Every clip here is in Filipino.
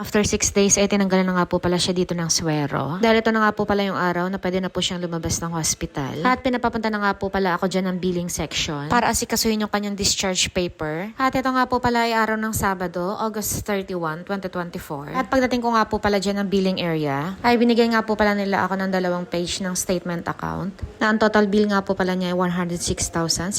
After 6 days ay tinanggalan na nga po pala siya dito ng swero. Dahil ito na nga po pala yung araw na pwede na po siyang lumabas ng hospital. At pinapapunta na nga po pala ako dyan ng billing section para asikasuhin yung kanyang discharge paper. At ito nga po pala ay araw ng Sabado, August 31, 2024. At pagdating ko nga po pala dyan ng billing area, ay binigay nga po pala nila ako ng 2 page ng statement account na ang total bill nga po pala niya ay 106,664.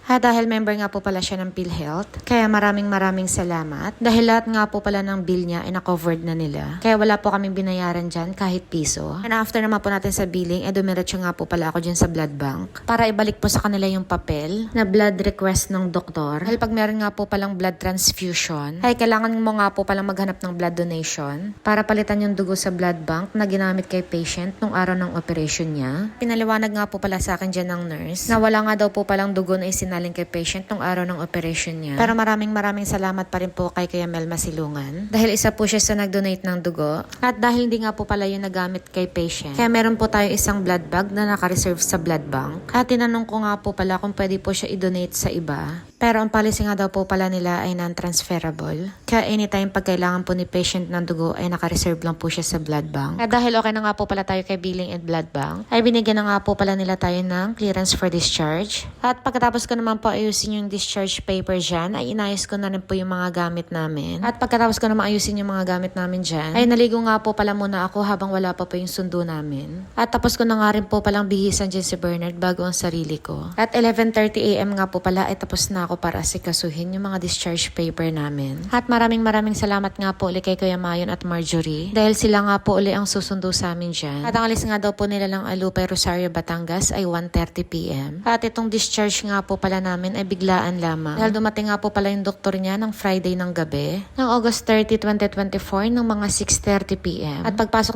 At dahil member nga po pala siya ng PhilHealth, kaya maraming salamat. Dahil lahat nga po pala ng bill niya ay na-covered na nila. Kaya wala po kaming binayaran dyan kahit piso. And after naman po natin sa billing, dumiretso nga po pala ako dyan sa blood bank para ibalik po sa kanila yung papel na blood request ng doktor. Dahil pag meron nga po palang blood transfusion, ay kailangan mo nga po palang maghanap ng blood donation para palitan yung dugo sa blood bank na ginamit kay patient nung araw ng operation niya. Pinaliwanag nga po pala sa akin dyan ng nurse na wala nga daw po palang dugo na isinaling kay patient nung araw ng operation niya. Pero maraming salamat pa rin po kay Kuya Mel Masilungan. Dahil isa po siya sa nag-donate ng dugo. At dahil hindi nga po pala yung nagamit kay patient, kaya meron po tayo isang blood bag na naka-reserve sa blood bank. At tinanong ko nga po pala kung pwede po siya i-donate sa iba. Pero ang policy nga daw po pala nila ay non-transferable. Kaya anytime pag kailangan po ni patient ng dugo ay naka-reserve lang po siya sa blood bank. At dahil okay na nga po pala tayo kay billing and blood bank, ay binigyan na nga po pala nila tayo ng clearance for discharge. At pagkatapos ko naman po ayusin yung discharge paper dyan, ay inayos ko na rin po yung mga gamit namin. At pagkatapos ko na maayusin yung mga gamit namin dyan, ay naligo nga po pala muna ako habang wala pa po yung sundo namin. At tapos ko na nga rin po palang bihisan dyan si Bernard bago ang sarili ko. At 11:30 AM nga po pala ay tapos na ako para asikasuhin yung mga discharge paper namin. At maraming salamat nga po ulit kay Kuya Mayon at Marjorie dahil sila nga po ulit ang susundo sa amin dyan. At ang alis nga daw po nila ng Alupe, Rosario, Batangas ay 1:30 PM. At itong discharge nga po pala namin ay biglaan lamang dahil dumating nga po pala yung doktor niya ng Friday ng gabi ng August 30, 2024 ng mga 6:30 PM. At pagpasok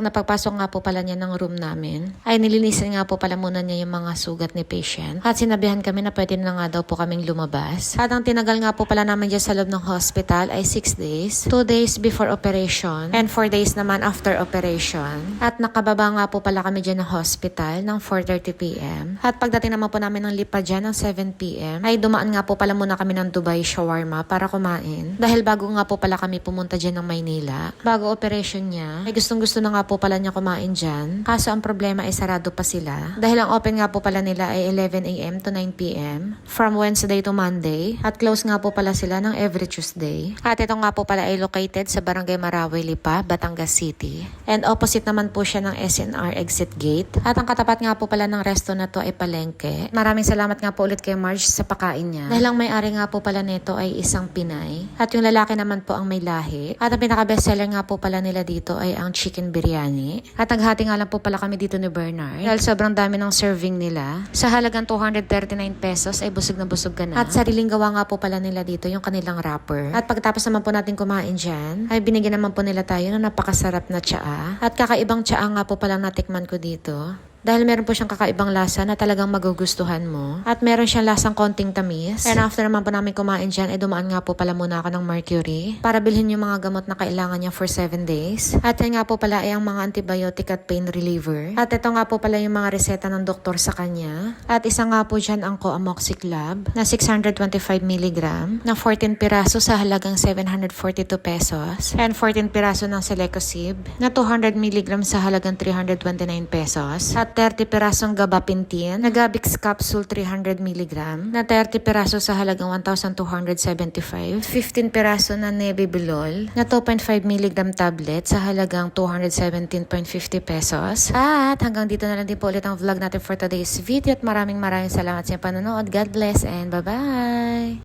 nga po pala niya ng room namin, ay nilinisan nga po pala muna niya yung mga sugat ni patient. At sinabihan kami na pwede na nga daw po kaming lumabas. At ang tinagal nga po pala namin dyan sa loob ng hospital ay 6 days. 2 days before operation and 4 days naman after operation. At nakababa nga po pala kami dyan ng hospital ng 4:30 PM. At pagdating naman po namin ng lipa dyan ng 7 PM, ay dumaan nga po pala muna kami ng Dubai Shawarma para kumain. Dahil bago nga po pala kami pumunta dyan ng Maynila, bago operation niya, ay gustong-gusto na nga po pala niya kumain dyan. Kaso ang problema ay sarado pa sila. Dahil ang open nga po pala nila ay 11 AM to 9 PM from Wednesday to Monday. At close nga po pala sila ng every Tuesday. At ito nga po pala ay located sa Barangay Marawi, Lipa, Batangas City. And opposite naman po siya ng SNR exit gate. At ang katapat nga po pala ng resto na to ay palengke. Maraming salamat nga po ulit kay Marge sa pakain niya. Dahil ang may-ari nga po pala nito ay isang Pinay. At yung lalaki naman po ang may lahi. At ang pinaka-bestseller nga po pala nila dito ay ang chicken biryani. At naghati nga lang po pala kami dito ni Bernard. Dahil sobrang dami ng serving nila. Sa halagang 239 pesos ay busog na busog ka na. At sariling gawa nga po pala nila dito yung kanilang wrapper. At pagkatapos naman po natin kumain dyan, ay binigyan naman po nila tayo ng napakasarap na tsaa. At kakaibang tsaa nga po palang natikman ko dito. Dahil meron po siyang kakaibang lasa na talagang magugustuhan mo. At meron siyang lasang konting tamis. And after naman po namin kumain dyan, ay dumaan nga po pala muna ako ng Mercury para bilhin yung mga gamot na kailangan niya for 7 days. At yan nga po pala ay ang mga antibiotic at pain reliever. At ito nga po pala yung mga reseta ng doktor sa kanya. At isa nga po dyan ang Coamoxiclab na 625 mg na 14 piraso sa halagang 742 pesos. And 14 piraso ng Selecosib na 200 mg sa halagang 329 pesos. At 30 pirasong gabapentin na Gabix capsule 300 mg na 30 piraso sa halagang 1,275. 15 piraso na Nebivolol na 2.5 mg tablet sa halagang 217.50 pesos. At hanggang dito na lang din po ulit ang vlog natin for today's video at maraming salamat sa panonood. God bless and bye-bye!